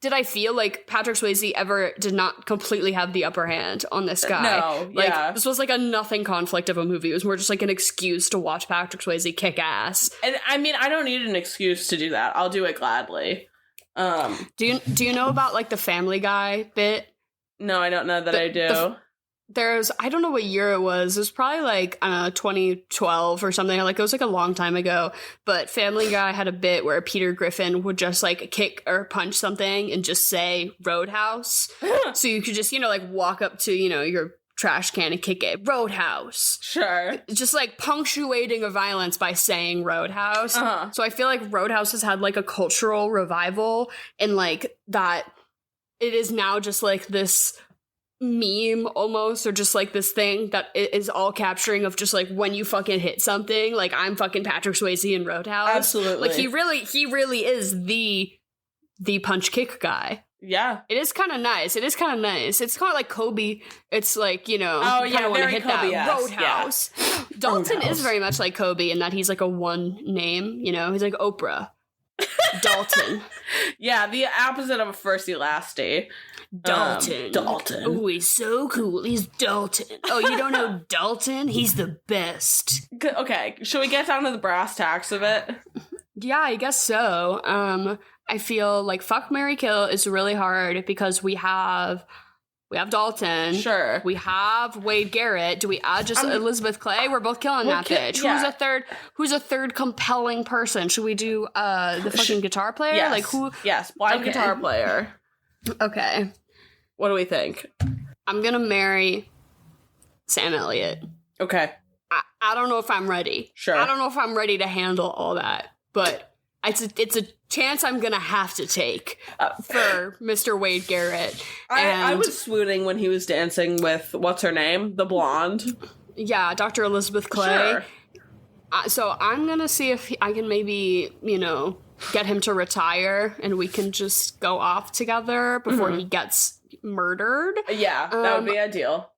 did I feel like Patrick Swayze ever did not completely have the upper hand on this guy? No, This was like a nothing conflict of a movie. It was more just like an excuse to watch Patrick Swayze kick ass. And I mean, I don't need an excuse to do that. I'll do it gladly. Do you know about like the Family Guy bit? No, I don't know that I do. I don't know what year it was. It was probably like, 2012 or something. Like, it was like a long time ago. But Family Guy had a bit where Peter Griffin would just like kick or punch something and just say Roadhouse. So you could just, like walk up to, your trash can and kick it. Roadhouse. Sure. Just like punctuating a violence by saying Roadhouse. So I feel like Roadhouse has had like a cultural revival, and like that it is now just like this meme almost, or just like this thing that is all capturing of just like when you fucking hit something, like I'm fucking Patrick Swayze in Roadhouse. Absolutely. Like he really is the punch kick guy. Yeah. It is kind of nice. It's kind of like Kobe. It's like, kind of want to hit Kobe-esque. that Roadhouse. Yeah. Dalton is very much like Kobe in that he's like a one name, he's like Oprah. Dalton. Yeah, the opposite of a firsty lasty. Dalton. Oh, he's so cool. He's Dalton. Oh, you don't know Dalton? He's the best. Okay, should we get down to the brass tacks of it? Yeah, I guess so. I feel like fuck, marry, kill is really hard because we have Dalton. Sure. We have Wade Garrett. Do we add just Elizabeth Clay? We're both killing that bitch. Yeah. Who's a third compelling person? Should we do the fucking guitar player? Yes. Like who? Yes, blind guitar player. Okay. What do we think? I'm gonna marry Sam Elliott. Okay. I don't know if I'm ready. Sure. I don't know if I'm ready to handle all that, but it's a chance I'm gonna have to take for Mr. Wade Garrett. I was swooning when he was dancing with what's her name, the blonde. Yeah, Dr. Elizabeth Clay. Sure. So I'm gonna see if I can maybe get him to retire and we can just go off together before he gets murdered. Yeah, that would be ideal.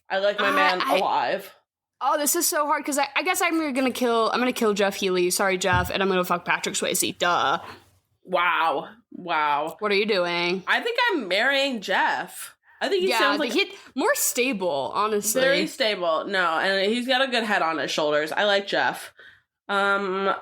I like my man alive. Oh, this is so hard because I guess I'm gonna kill Jeff Healey. Sorry, Jeff, and I'm gonna fuck Patrick Swayze. Duh. Wow. What are you doing? I think I'm marrying Jeff. I think he sounds like more stable, honestly. Very stable. No, and he's got a good head on his shoulders. I like Jeff. And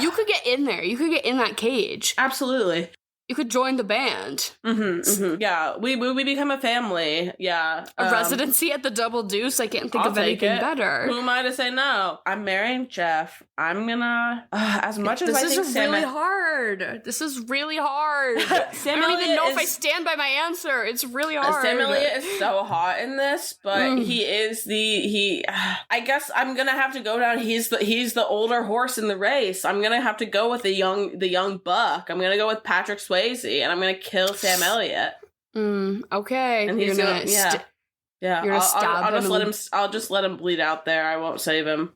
you could get in there. You could get in that cage. Absolutely. You could join the band. Yeah, we become a family. Yeah. A residency at the Double Deuce? I can't think of anything better. Who am I to say no? I'm marrying Jeff. I'm gonna... as much as I think This is really hard. This is really hard. Sam I don't even know Elliott if I stand by my answer. It's really hard. Sam Elliott is so hot in this, but he is I guess I'm gonna have to go down. He's the older horse in the race. I'm gonna have to go with the young buck. I'm gonna go with Patrick Swayze, and I'm gonna kill Sam Elliott. Okay. And he's gonna You're gonna stab him. I'll just let him bleed out there. I won't save him.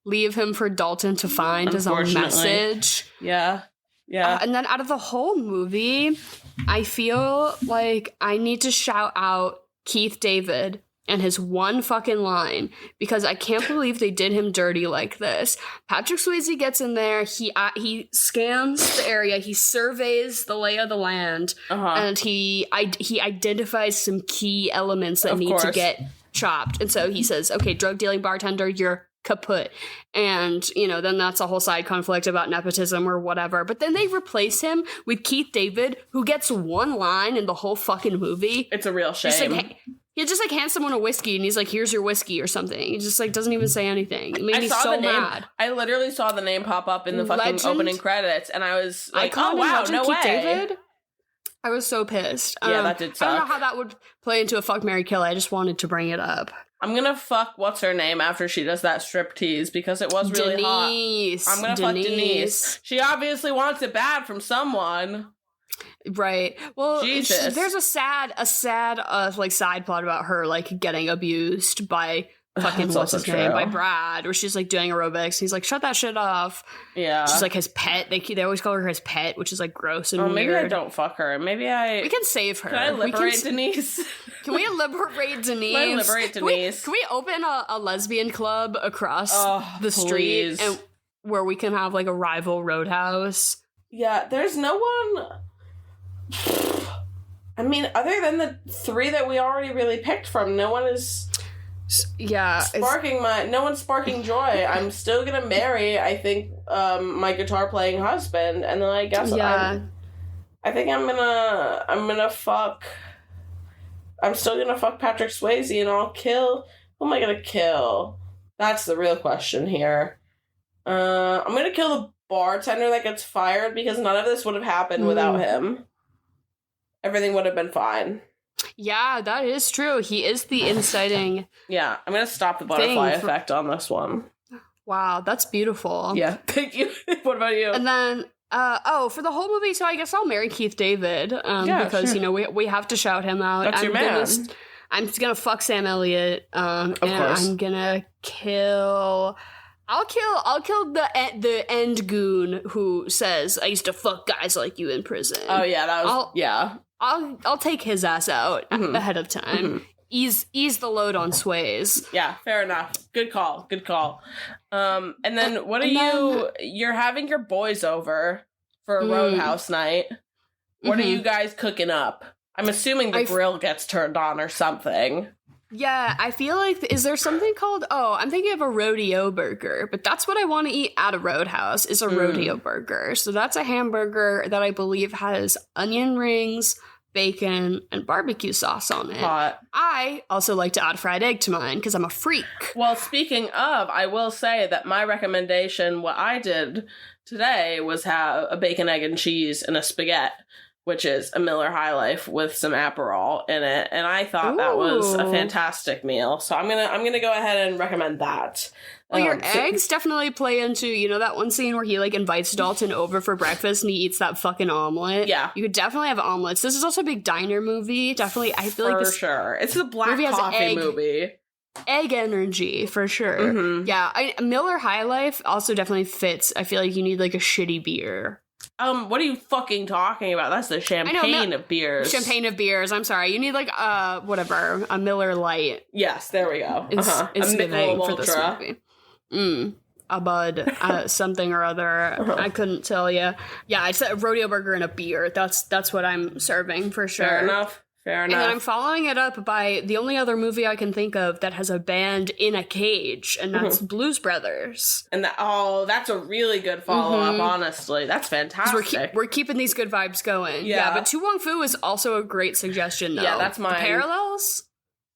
Leave him for Dalton to find his own message. Yeah. And then out of the whole movie, I feel like I need to shout out Keith David and his one fucking line, because I can't believe they did him dirty like this. Patrick Swayze gets in there, he scans the area, he surveys the lay of the land, and he identifies some key elements that need to get chopped. And so he says, okay, drug dealing bartender, you're kaput. And, then that's a whole side conflict about nepotism or whatever. But then they replace him with Keith David, who gets one line in the whole fucking movie. It's a real shame. He just hands someone a whiskey and he's like, here's your whiskey or something. He just doesn't even say anything. It made me so mad. I literally saw the name pop up in the fucking opening credits, and I was like, oh wow, no way. David? I was so pissed. Yeah, that did suck. I don't know how that would play into a fuck, marry, kill. I just wanted to bring it up. I'm gonna fuck what's her name after she does that striptease, because it was really Denise. hot. I'm gonna fuck Denise. She obviously wants it bad from someone. Right. Well, Jesus. There's a sad side plot about her getting abused by fucking what's his name, by Brad, where she's doing aerobics. He's like, shut that shit off. Yeah. She's his pet. They always call her his pet, which is gross and weird. Maybe I don't fuck her. We can save her. Can I liberate Denise? Can we liberate Denise? Can I liberate Denise? Can we open a lesbian club across the street and where we can have a rival roadhouse? Yeah, there's no one. I mean, other than the three that we already really picked from, no one is no one's sparking joy. I'm still gonna marry, I think, my guitar playing husband, and then I guess I think I'm gonna fuck. I'm still gonna fuck Patrick Swayze, and I'll kill. Who am I gonna kill? That's the real question here. I'm gonna kill the bartender that gets fired, because none of this would have happened without him. Everything would have been fine. Yeah, that is true. He is the inciting. Yeah, I'm going to stop the butterfly effect on this one. Wow, that's beautiful. Yeah, thank you. What about you? And then, for the whole movie, so I guess I'll marry Keith David, because, we have to shout him out. That's your man. I'm just going to fuck Sam Elliott, of course. I'm going to kill... I'll kill the end goon who says, I used to fuck guys like you in prison. Oh, yeah, that was... I'll take his ass out ahead of time. Ease the load on Swayze. Yeah, fair enough. Good call. And then you're having your boys over for a roadhouse night. What are you guys cooking up? I'm assuming the grill gets turned on or something. Yeah, I feel is there something called, I'm thinking of a rodeo burger, but that's what I want to eat at a roadhouse, is a rodeo burger. So that's a hamburger that I believe has onion rings, bacon, and barbecue sauce on it. Hot. I also like to add fried egg to mine, because I'm a freak. Well, speaking of, I will say that my recommendation, what I did today, was have a bacon, egg, and cheese and a spaghetti, which is a Miller High Life with some Aperol in it, and I thought that was a fantastic meal. So I'm gonna go ahead and recommend that. Well, your eggs definitely play into, that one scene where he invites Dalton over for breakfast and he eats that fucking omelet. Yeah, you could definitely have omelets. This is also a big diner movie. Definitely, I feel for sure it's a black coffee movie. Egg energy for sure. Yeah, Miller High Life also definitely fits. I feel like you need a shitty beer. What are you fucking talking about? That's the champagne of beers. Champagne of beers. I'm sorry. You need a Miller Light. Yes, there we go. It's a Michelob for this movie. A Bud, something or other. I couldn't tell you. Yeah, I said a rodeo burger and a beer. That's what I'm serving for sure. Fair enough. And then I'm following it up by the only other movie I can think of that has a band in a cage, and that's Blues Brothers. And that's a really good follow-up, honestly. That's fantastic. We're keeping these good vibes going. Yeah, but Tu Wong Fu is also a great suggestion, though. Yeah, that's mine. The parallels?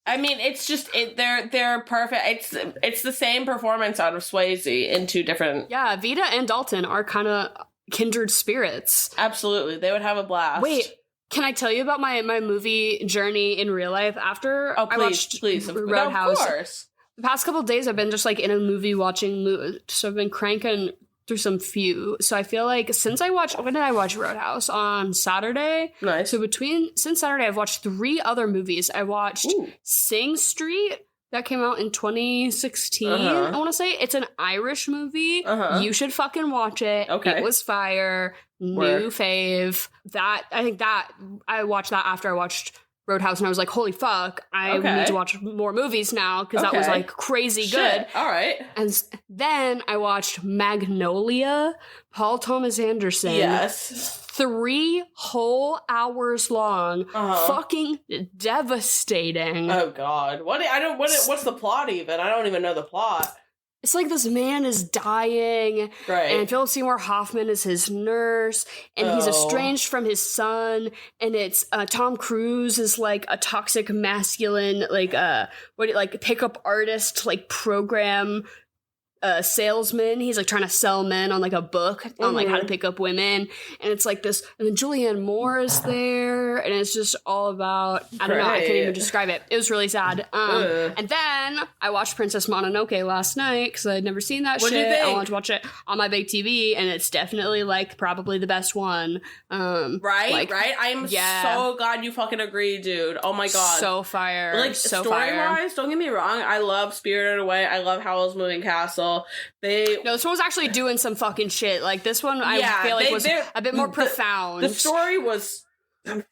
I mean, it's just they're perfect. It's the same performance out of Swayze in two different. Yeah, Vita and Dalton are kind of kindred spirits. Absolutely, they would have a blast. Wait, can I tell you about my movie journey in real life after I watched Roadhouse? Of course. The past couple of days, I've been just like in a movie watching mood, so I've been cranking through some few. So I feel like when did I watch Roadhouse? On Saturday. Nice. So since Saturday, I've watched 3 other movies. I watched Sing Street. That came out in 2016, I want to say. It's an Irish movie. You should fucking watch it. Okay. It was fire. New fave. I watched that after I watched Roadhouse, and I was like, holy fuck, I need to watch more movies now, because that was like crazy good. All right. And then I watched Magnolia, Paul Thomas Anderson. Yes. 3 whole hours long. Fucking devastating. Oh god. What's the plot even? I don't even know the plot. It's like this man is dying, right? And Philip Seymour Hoffman is his nurse, and he's estranged from his son, and it's Tom Cruise is like a toxic masculine, like pickup artist, like program salesman. He's like trying to sell men on like a book on like how to pick up women, and it's like this. And then Julianne Moore is there, and it's just all about I don't know. I can't even describe it. It was really sad. And then I watched Princess Mononoke last night because I had never seen that shit. I wanted to watch it on my big TV, and it's definitely like probably the best one. Right. I'm so glad you fucking agree, dude. Oh my god, so fire. Like so story-wise, don't get me wrong. I love Spirited Away. I love Howl's Moving Castle. This one was actually doing some fucking shit. Like this one, I feel like was a bit more profound. The story was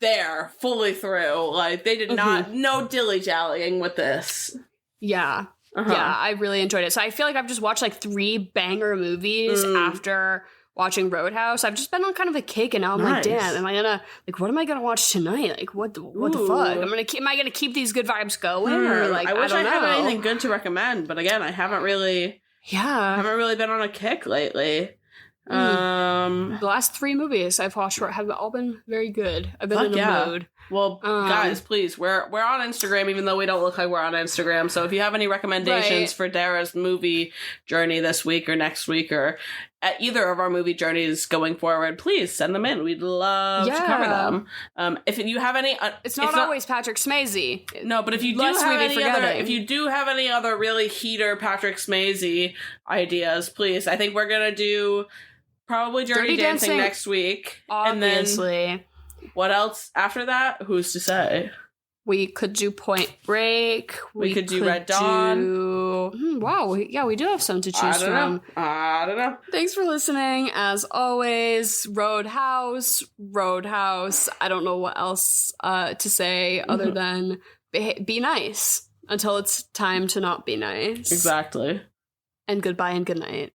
there fully through. Like they did not no dilly-dallying with this. Yeah. Yeah, I really enjoyed it. So I feel like I've just watched like 3 banger movies after watching Roadhouse. I've just been on kind of a kick, and now I'm like, damn, what am I gonna watch tonight? Like, what the fuck? Am I gonna keep these good vibes going? Or like, I wish I had anything good to recommend, but again, I haven't really been on a kick lately. The last 3 movies I've watched have all been very good. I've been in a mood. Well, guys, please, we're on Instagram, even though we don't look like we're on Instagram. So if you have any recommendations for Dara's movie journey this week or next week, or at either of our movie journeys going forward, please send them in. We'd love to cover them. If you have any, it's not always Patrick Swayze. No, but if you do have any other really heater Patrick Swayze ideas, please. I think we're gonna do probably Dirty Dancing next week, obviously. And then what else after that? Who's to say? We could do Point Break. We could do Red Dawn. Wow. We do have some to choose from. I don't know. Thanks for listening. As always, Roadhouse. I don't know what else to say other than be nice until it's time to not be nice. Exactly. And goodbye and good night.